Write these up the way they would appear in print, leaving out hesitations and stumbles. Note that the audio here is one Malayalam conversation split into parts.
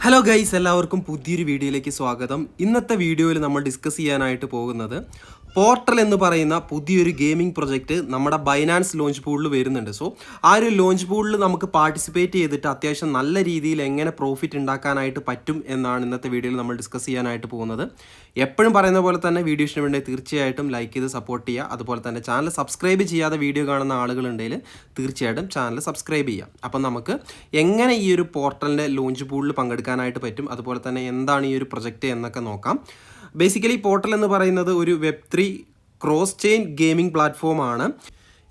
ഹലോ ഗൈസ്, എല്ലാവർക്കും പുതിയൊരു വീഡിയോയിലേക്ക് സ്വാഗതം. ഇന്നത്തെ വീഡിയോയിൽ നമ്മൾ ഡിസ്കസ് ചെയ്യാനായിട്ട് പോകുന്നത് പോർട്ടൽ എന്ന് പറയുന്ന പുതിയൊരു ഗെയിമിംഗ് പ്രൊജക്റ്റ് നമ്മുടെ ബൈനാൻസ് ലോഞ്ച് പൂളിൽ വരുന്നുണ്ട്. സോ ആ ഒരു ലോഞ്ച് പൂളിൽ നമുക്ക് പാർട്ടിസിപ്പേറ്റ് ചെയ്തിട്ട് അത്യാവശ്യം നല്ല രീതിയിൽ എങ്ങനെ പ്രോഫിറ്റ് ഉണ്ടാക്കാനായിട്ട് പറ്റും എന്നാണ് ഇന്നത്തെ വീഡിയോയിൽ നമ്മൾ ഡിസ്കസ് ചെയ്യാനായിട്ട് പോകുന്നത്. എപ്പോഴും പറയുന്ന പോലെ തന്നെ വീഡിയോ ഇഷ്ടമുണ്ടെങ്കിൽ തീർച്ചയായിട്ടും ലൈക്ക് ചെയ്ത് സപ്പോർട്ട് ചെയ്യുക. അതുപോലെ തന്നെ ചാനൽ സബ്സ്ക്രൈബ് ചെയ്യാതെ വീഡിയോ കാണുന്ന ആളുകളുണ്ടെങ്കിൽ തീർച്ചയായിട്ടും ചാനൽ സബ്സ്ക്രൈബ് ചെയ്യാം. അപ്പം നമുക്ക് എങ്ങനെ ഈ ഒരു പോർട്ടലിൻ്റെ ലോഞ്ച് പൂളിൽ പങ്കെടുക്കാനായിട്ട് പറ്റും, അതുപോലെ തന്നെ എന്താണ് ഈ ഒരു പ്രൊജക്റ്റ് എന്നൊക്കെ നോക്കാം. ബേസിക്കലി പോർട്ടൽ എന്ന് പറയുന്നത് ഒരു വെബ്3 ക്രോസ് ചെയിൻ ഗെയിമിംഗ് പ്ലാറ്റ്ഫോമാണ്.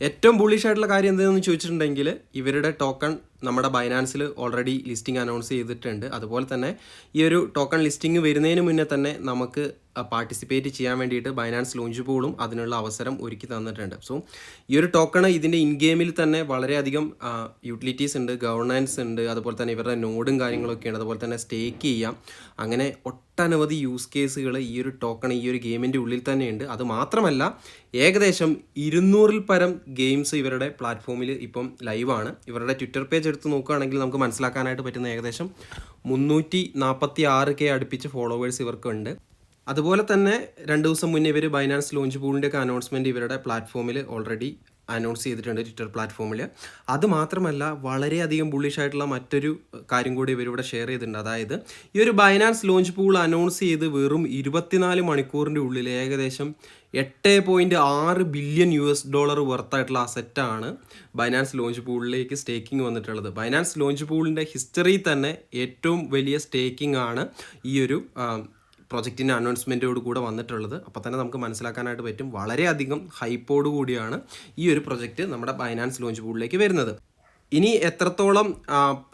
ഏറ്റവും ബുള്ളിഷ് ആയിട്ടുള്ള കാര്യം എന്താണെന്ന് ചോദിച്ചിട്ടുണ്ടെങ്കിൽ ഇവരുടെ ടോക്കൺ നമ്മുടെ ബൈനാൻസിൽ ഓൾറെഡി ലിസ്റ്റിംഗ് അനൗൺസ് ചെയ്തിട്ടുണ്ട്. അതുപോലെ തന്നെ ഈ ഒരു ടോക്കൺ ലിസ്റ്റിംഗ് വരുന്നതിന് മുന്നേ തന്നെ നമുക്ക് പാർട്ടിസിപ്പേറ്റ് ചെയ്യാൻ വേണ്ടിയിട്ട് ബൈനാൻസ് ലോഞ്ച് പൂളും അതിനുള്ള അവസരം ഒരുക്കി തന്നിട്ടുണ്ട്. സോ ഈ ഒരു ടോക്കൺ ഇതിൻ്റെ ഇൻ ഗെയിമിൽ തന്നെ വളരെയധികം യൂട്ടിലിറ്റീസ് ഉണ്ട്, ഗവർണൻസ് ഉണ്ട്, അതുപോലെ തന്നെ ഇവരുടെ നോഡും കാര്യങ്ങളൊക്കെയാണ്. അതുപോലെ തന്നെ സ്റ്റേക്ക് ചെയ്യാം. അങ്ങനെ ഒട്ടനവധി യൂസ് കേസുകൾ ഈ ഒരു ടോക്കൺ ഈ ഒരു ഗെയിമിൻ്റെ ഉള്ളിൽ തന്നെയുണ്ട്. അത് മാത്രമല്ല ഏകദേശം 200-ൽ പരം ഗെയിംസ് ഇവരുടെ പ്ലാറ്റ്ഫോമിൽ ഇപ്പം ലൈവാണ്. ഇവരുടെ ട്വിറ്റർ പേജ് എടുത്ത് നോക്കുകയാണെങ്കിൽ നമുക്ക് മനസ്സിലാക്കാനായിട്ട് പറ്റുന്ന ഏകദേശം 346K അടുപ്പിച്ച് ഫോളോവേഴ്സ് ഇവർക്കുണ്ട്. അതുപോലെ തന്നെ 2 ദിവസം മുന്നേ ഇവർ ബൈനാൻസ് ലോഞ്ച് പൂളിൻ്റെയൊക്കെ അനൗൺസ്മെൻറ്റ് ഇവരുടെ പ്ലാറ്റ്ഫോമിൽ ഓൾറെഡി അനൗൺസ് ചെയ്തിട്ടുണ്ട്, ട്വിറ്റർ പ്ലാറ്റ്ഫോമിൽ. അത് മാത്രമല്ല വളരെയധികം ബുള്ളിഷ് ആയിട്ടുള്ള മറ്റൊരു കാര്യം കൂടി ഇവരിവിടെ ഷെയർ ചെയ്തിട്ടുണ്ട്. അതായത് ഈ ഒരു ബൈനാൻസ് ലോഞ്ച് പൂൾ അനൗൺസ് ചെയ്ത് വെറും 24 മണിക്കൂറിൻ്റെ ഉള്ളിൽ ഏകദേശം $8.6 ബില്യൺ വർത്തായിട്ടുള്ള അസറ്റാണ് ബൈനാൻസ് ലോഞ്ച് പൂളിലേക്ക് സ്റ്റേക്കിംഗ് വന്നിട്ടുള്ളത്. ബൈനാൻസ് ലോഞ്ച് പൂളിൻ്റെ ഹിസ്റ്ററി തന്നെ ഏറ്റവും വലിയ സ്റ്റേക്കിംഗ് ആണ് ഈ ഒരു പ്രൊജക്റ്റിൻ്റെ അനൗൺസ്മെൻറ്റോട് കൂടെ വന്നിട്ടുള്ളത്. അപ്പോൾ തന്നെ നമുക്ക് മനസ്സിലാക്കാനായിട്ട് പറ്റും വളരെയധികം ഹൈപ്പോട് കൂടിയാണ് ഈ ഒരു പ്രൊജക്റ്റ് നമ്മുടെ ബൈനാൻസ് ലോഞ്ച് പൂളിലേക്ക് വരുന്നത്. ഇനി എത്രത്തോളം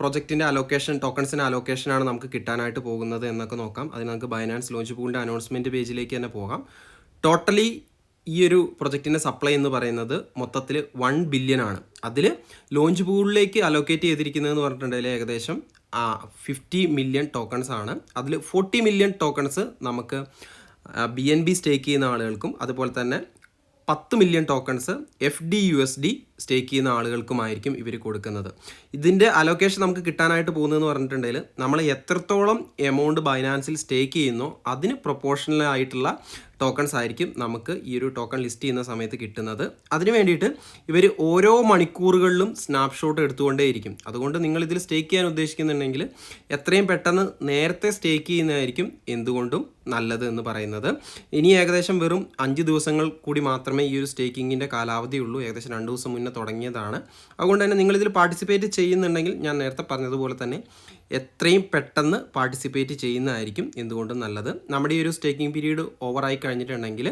പ്രൊജക്റ്റിൻ്റെ അലോക്കേഷൻ, ടോക്കൺസിൻ്റെ അലോക്കേഷനാണ് നമുക്ക് കിട്ടാനായിട്ട് പോകുന്നത് എന്നൊക്കെ നോക്കാം. അതിന് നമുക്ക് ബൈനാൻസ് ലോഞ്ച് പൂളിൻ്റെ അനൗൺസ്മെൻറ്റ് പേജിലേക്ക് തന്നെ പോകാം. ടോട്ടലി ഈ ഒരു പ്രൊജക്റ്റിൻ്റെ സപ്ലൈ എന്ന് പറയുന്നത് മൊത്തത്തിൽ 1 ബില്യൺ ആണ്. അതിൽ ലോഞ്ച് പൂളിലേക്ക് അലോക്കേറ്റ് ചെയ്തിരിക്കുന്നതെന്ന് പറഞ്ഞിട്ടുണ്ടെങ്കിൽ ഏകദേശം 50 മില്യൺ ടോക്കൺസ് ആണ്. അതിൽ 40 മില്യൺ ടോക്കൺസ് നമുക്ക് BNB സ്റ്റേക്ക് ചെയ്യുന്ന ആളുകൾക്കും അതുപോലെ തന്നെ 10 മില്യൺ ടോക്കൺസ് FDUSD സ്റ്റേക്ക് ചെയ്യുന്ന ആളുകൾക്കുമായിരിക്കും ഇവർ കൊടുക്കുന്നത്. ഇതിൻ്റെ അലോക്കേഷൻ നമുക്ക് കിട്ടാനായിട്ട് പോകുന്നതെന്ന് പറഞ്ഞിട്ടുണ്ടെങ്കിൽ നമ്മൾ എത്രത്തോളം എമൗണ്ട് ബൈനാൻസിൽ സ്റ്റേക്ക് ചെയ്യുന്നോ അതിന് പ്രൊപ്പോർഷണൽ ആയിട്ടുള്ള ടോക്കൺസ് ആയിരിക്കും നമുക്ക് ഈ ഒരു ടോക്കൺ ലിസ്റ്റ് ചെയ്യുന്ന സമയത്ത് കിട്ടുന്നത്. അതിന് വേണ്ടിയിട്ട് ഇവർ ഓരോ മണിക്കൂറുകളിലും സ്നാപ്ഷോട്ട് എടുത്തുകൊണ്ടേയിരിക്കും. അതുകൊണ്ട് നിങ്ങളിതിൽ സ്റ്റേക്ക് ചെയ്യാൻ ഉദ്ദേശിക്കുന്നുണ്ടെങ്കിൽ എത്രയും പെട്ടെന്ന് നേരത്തെ സ്റ്റേക്ക് ചെയ്യുന്നതായിരിക്കും എന്തുകൊണ്ടും നല്ലത് എന്ന് പറയുന്നത്. ഇനി ഏകദേശം വെറും 5 ദിവസങ്ങൾ കൂടി മാത്രമേ ഈ ഒരു സ്റ്റേക്കിങ്ങിൻ്റെ കാലാവധിയുള്ളൂ. ഏകദേശം 2 ദിവസം മുന്നേ തുടങ്ങിയതാണ്. അതുകൊണ്ട് തന്നെ നിങ്ങളിതിൽ പാർട്ടിസിപ്പേറ്റ് ചെയ്യുന്നുണ്ടെങ്കിൽ ഞാൻ നേരത്തെ പറഞ്ഞതുപോലെ തന്നെ എത്രയും പെട്ടെന്ന് പാർട്ടിസിപ്പേറ്റ് ചെയ്യുന്നതായിരിക്കും എന്തുകൊണ്ടും നല്ലത്. നമ്മുടെ ഈ ഒരു സ്റ്റേക്കിംഗ് പീരീഡ് ഓവറായി കഴിഞ്ഞിട്ടുണ്ടെങ്കിൽ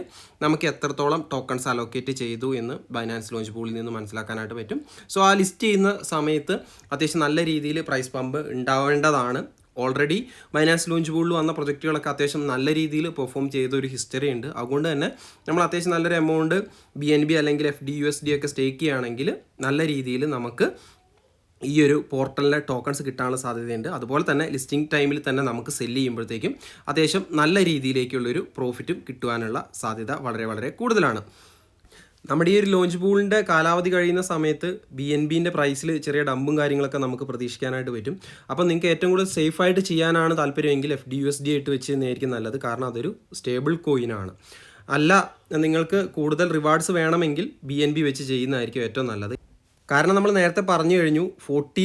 നമുക്ക് എത്രത്തോളം ടോക്കൺസ് അലോക്കേറ്റ് ചെയ്തു എന്ന് ബൈനാൻസ് ലോഞ്ച് പൂളിൽ നിന്ന് മനസ്സിലാക്കാനായിട്ട് പറ്റും. സോ ആ ലിസ്റ്റ് ചെയ്യുന്ന സമയത്ത് അത്യാവശ്യം നല്ല രീതിയിൽ പ്രൈസ് പമ്പ് ഉണ്ടാവേണ്ടതാണ്. ഓൾറെഡി ബൈനാൻസ് ലോഞ്ച് പൂളിൽ വന്ന പ്രൊജക്റ്റുകളൊക്കെ അത്യാവശ്യം നല്ല രീതിയിൽ പെർഫോം ചെയ്ത ഒരു ഹിസ്റ്ററി ഉണ്ട്. അതുകൊണ്ട് തന്നെ നമ്മൾ അത്യാവശ്യം നല്ലൊരു എമൗണ്ട് BNB അല്ലെങ്കിൽ FDUSD ഒക്കെ സ്റ്റേക്ക് ചെയ്യുകയാണെങ്കിൽ നല്ല രീതിയിൽ നമുക്ക് ഈ ഒരു പോർട്ടലിലെ ടോക്കൺസ് കിട്ടാനുള്ള സാധ്യതയുണ്ട്. അതുപോലെ തന്നെ ലിസ്റ്റിംഗ് ടൈമിൽ തന്നെ നമുക്ക് സെല്ല് ചെയ്യുമ്പോഴത്തേക്കും അത്യാവശ്യം നല്ല രീതിയിലേക്കുള്ളൊരു പ്രോഫിറ്റും കിട്ടുവാനുള്ള സാധ്യത വളരെ വളരെ കൂടുതലാണ്. നമ്മുടെ ഈ ഒരു ലോഞ്ച് പൂളിൻ്റെ കാലാവധി കഴിയുന്ന സമയത്ത് BNBൻ്റെ പ്രൈസിൽ ചെറിയ ഡമ്പും കാര്യങ്ങളൊക്കെ നമുക്ക് പ്രതീക്ഷിക്കാനായിട്ട് പറ്റും. അപ്പോൾ നിങ്ങൾക്ക് ഏറ്റവും കൂടുതൽ സേഫായിട്ട് ചെയ്യാനാണ് താല്പര്യമെങ്കിൽ FDUSD ആയിട്ട് വെച്ച് തന്നെയായിരിക്കും നല്ലത്. കാരണം അതൊരു സ്റ്റേബിൾ കോയിനാണ്. അല്ല നിങ്ങൾക്ക് കൂടുതൽ റിവാർഡ്സ് വേണമെങ്കിൽ BNB വെച്ച് ചെയ്യുന്നതായിരിക്കും ഏറ്റവും നല്ലത്. കാരണം നമ്മൾ നേരത്തെ പറഞ്ഞു കഴിഞ്ഞു 40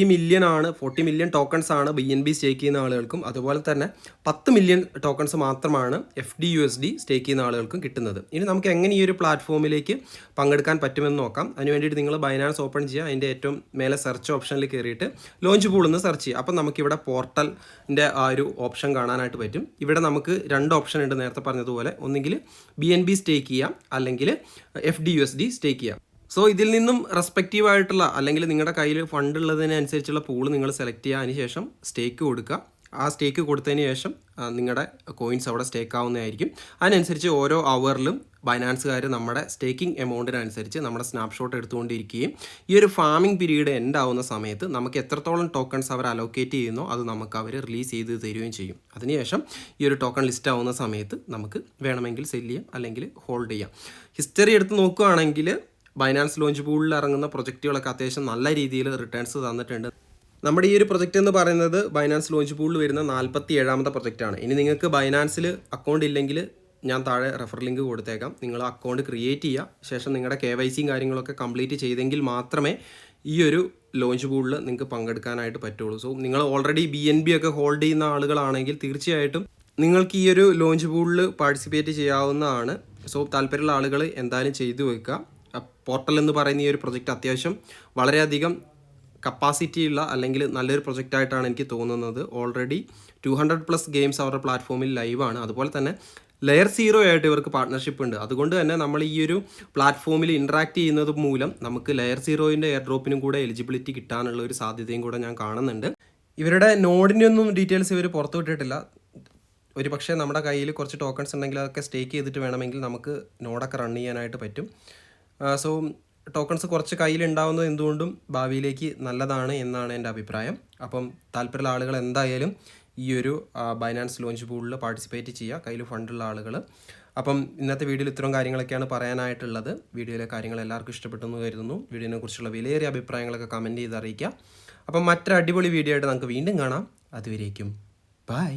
മില്യൺ ടോക്കൺസ് ആണ് BNB സ്റ്റേക്ക് ചെയ്യുന്ന ആളുകൾക്കും അതുപോലെ തന്നെ 10 മില്യൺ ടോക്കൺസ് മാത്രമാണ് FDUSD സ്റ്റേക്ക് ചെയ്യുന്ന ആളുകൾക്കും കിട്ടുന്നത്. ഇനി നമുക്ക് എങ്ങനെ ഈ ഒരു പ്ലാറ്റ്ഫോമിലേക്ക് പങ്കെടുക്കാൻ പറ്റുമെന്ന് നോക്കാം. അതിന് വേണ്ടിയിട്ട് നിങ്ങൾ ബൈനാൻസ് ഓപ്പൺ ചെയ്യുക. അതിൻ്റെ ഏറ്റവും മേലെ സെർച്ച് ഓപ്ഷനിൽ കയറിയിട്ട് ലോഞ്ച് പൂൾ എന്ന് സെർച്ച് ചെയ്യുക. അപ്പം നമുക്കിവിടെ പോർട്ടലിൻ്റെ ആ ഒരു ഓപ്ഷൻ കാണാനായിട്ട് പറ്റും. ഇവിടെ നമുക്ക് 2 ഓപ്ഷൻ ഉണ്ട് നേരത്തെ പറഞ്ഞതുപോലെ. ഒന്നുകിൽ BNB സ്റ്റേക്ക് ചെയ്യാം അല്ലെങ്കിൽ FDUSD സ്റ്റേക്ക് ചെയ്യാം. സോ ഇതിൽ നിന്നും റെസ്പെക്റ്റീവ് ആയിട്ടുള്ള അല്ലെങ്കിൽ നിങ്ങളുടെ കയ്യിൽ ഫണ്ട് ഉള്ളതിനനുസരിച്ചുള്ള പൂൾ നിങ്ങൾ സെലക്ട് ചെയ്യുക. അതിന് ശേഷം സ്റ്റേക്ക് കൊടുക്കുക. ആ സ്റ്റേക്ക് കൊടുത്തതിന് ശേഷം നിങ്ങളുടെ കോയിൻസ് അവിടെ സ്റ്റേക്ക് ആവുന്നതായിരിക്കും. അതിനനുസരിച്ച് ഓരോ അവറിലും ബൈനാൻസുകാർ നമ്മുടെ സ്റ്റേക്കിംഗ് എമൗണ്ടിനനുസരിച്ച് നമ്മുടെ സ്നാപ്ഷോട്ട് എടുത്തുകൊണ്ടിരിക്കുകയും ഈ ഒരു ഫാമിംഗ് പീരീഡ് എൻഡ് ആവുന്ന സമയത്ത് നമുക്ക് എത്രത്തോളം ടോക്കൺസ് അവർ അലോക്കേറ്റ് ചെയ്യുന്നോ അത് നമുക്ക് അവർ റിലീസ് ചെയ്ത് തരികയും ചെയ്യും. അതിനുശേഷം ഈ ഒരു ടോക്കൺ ലിസ്റ്റ് ആവുന്ന സമയത്ത് നമുക്ക് വേണമെങ്കിൽ സെല്ല് ചെയ്യാം അല്ലെങ്കിൽ ഹോൾഡ് ചെയ്യാം. ഹിസ്റ്ററി എടുത്ത് നോക്കുകയാണെങ്കിൽ ബൈനാൻസ് ലോഞ്ച് പൂളിൽ ഇറങ്ങുന്ന പ്രൊജക്റ്റുകളൊക്കെ അത്യാവശ്യം നല്ല രീതിയിൽ റിട്ടേൺസ് തന്നിട്ടുണ്ട്. നമ്മുടെ ഈ ഒരു പ്രൊജക്റ്റ് എന്ന് പറയുന്നത് ബൈനാൻസ് ലോഞ്ച് പൂളിൽ വരുന്ന 47ാമത്തെ പ്രൊജക്റ്റാണ്. ഇനി നിങ്ങൾക്ക് ബൈനാൻസിൽ അക്കൗണ്ട് ഇല്ലെങ്കിൽ ഞാൻ താഴെ റെഫർ ലിങ്ക് കൊടുത്തേക്കാം. നിങ്ങൾ അക്കൗണ്ട് ക്രിയേറ്റ് ചെയ്യുക. ശേഷം നിങ്ങളുടെ KYCയും കാര്യങ്ങളൊക്കെ കംപ്ലീറ്റ് ചെയ്തെങ്കിൽ മാത്രമേ ഈ ഒരു ലോഞ്ച് പൂളിൽ നിങ്ങൾക്ക് പങ്കെടുക്കാനായിട്ട് പറ്റുള്ളൂ. സോ നിങ്ങൾ ഓൾറെഡി BNB ഒക്കെ ഹോൾഡ് ചെയ്യുന്ന ആളുകളാണെങ്കിൽ തീർച്ചയായിട്ടും നിങ്ങൾക്ക് ഈ ഒരു ലോഞ്ച് പൂളിൽ പാർട്ടിസിപ്പേറ്റ് ചെയ്യാവുന്നതാണ്. സോ താല്പര്യമുള്ള ആളുകൾ എന്തായാലും ചെയ്തു വെക്കുക. പോർട്ടൽ എന്ന് പറയുന്ന ഈ ഒരു പ്രൊജക്റ്റ് അത്യാവശ്യം വളരെയധികം കപ്പാസിറ്റി ഉള്ള അല്ലെങ്കിൽ നല്ലൊരു പ്രൊജക്റ്റായിട്ടാണ് എനിക്ക് തോന്നുന്നത്. ഓൾറെഡി 200+ ഗെയിംസ് അവരുടെ പ്ലാറ്റ്ഫോമിൽ ലൈവാണ്. അതുപോലെ തന്നെ ലെയർ 0 ആയിട്ട് ഇവർക്ക് പാർട്ട്ണർഷിപ്പ് ഉണ്ട്. അതുകൊണ്ട് തന്നെ നമ്മൾ ഈ ഒരു പ്ലാറ്റ്ഫോമിൽ ഇൻട്രാക്ട് ചെയ്യുന്നത് മൂലം നമുക്ക് ലെയർ 0ൻ്റെ എയർ ഡ്രോപ്പിനും കൂടെ എലിജിബിലിറ്റി കിട്ടാനുള്ള ഒരു സാധ്യതയും കൂടെ ഞാൻ കാണുന്നുണ്ട്. ഇവരുടെ നോഡിനൊന്നും ഡീറ്റെയിൽസ് ഇവർ പുറത്തു വിട്ടിട്ടില്ല. ഒരു പക്ഷേ നമ്മുടെ കയ്യിൽ കുറച്ച് ടോക്കൺസ് ഉണ്ടെങ്കിൽ അതൊക്കെ സ്റ്റേക്ക് ചെയ്തിട്ട് വേണമെങ്കിൽ നമുക്ക് നോഡൊക്കെ റൺ ചെയ്യാനായിട്ട് പറ്റും. സോ ടോക്കൺസ് കുറച്ച് കയ്യിലുണ്ടാവുന്നത് എന്തുകൊണ്ടും ഭാവിയിലേക്ക് നല്ലതാണ് എന്നാണ് എൻ്റെ അഭിപ്രായം. അപ്പം താല്പര്യമുള്ള ആളുകൾ എന്തായാലും ഈ ഒരു ബൈനാൻസ് ലോഞ്ച് പൂളിൽ പാർട്ടിസിപ്പേറ്റ് ചെയ്യുക, കയ്യിൽ ഫണ്ടുള്ള ആളുകൾ. അപ്പം ഇന്നത്തെ വീഡിയോയിൽ ഇത്രയും കാര്യങ്ങളൊക്കെയാണ് പറയാനായിട്ടുള്ളത്. വീഡിയോയിലെ കാര്യങ്ങൾ എല്ലാവർക്കും ഇഷ്ടപ്പെട്ടെന്ന് കരുതുന്നു. വീഡിയോനെ കുറിച്ചുള്ള വിലയേറിയ അഭിപ്രായങ്ങളൊക്കെ കമൻറ്റ് ചെയ്ത് അറിയിക്കുക. അപ്പം മറ്റൊരു അടിപൊളി വീഡിയോ ആയിട്ട് നമുക്ക് വീണ്ടും കാണാം. അതുവരേക്കും ബൈ.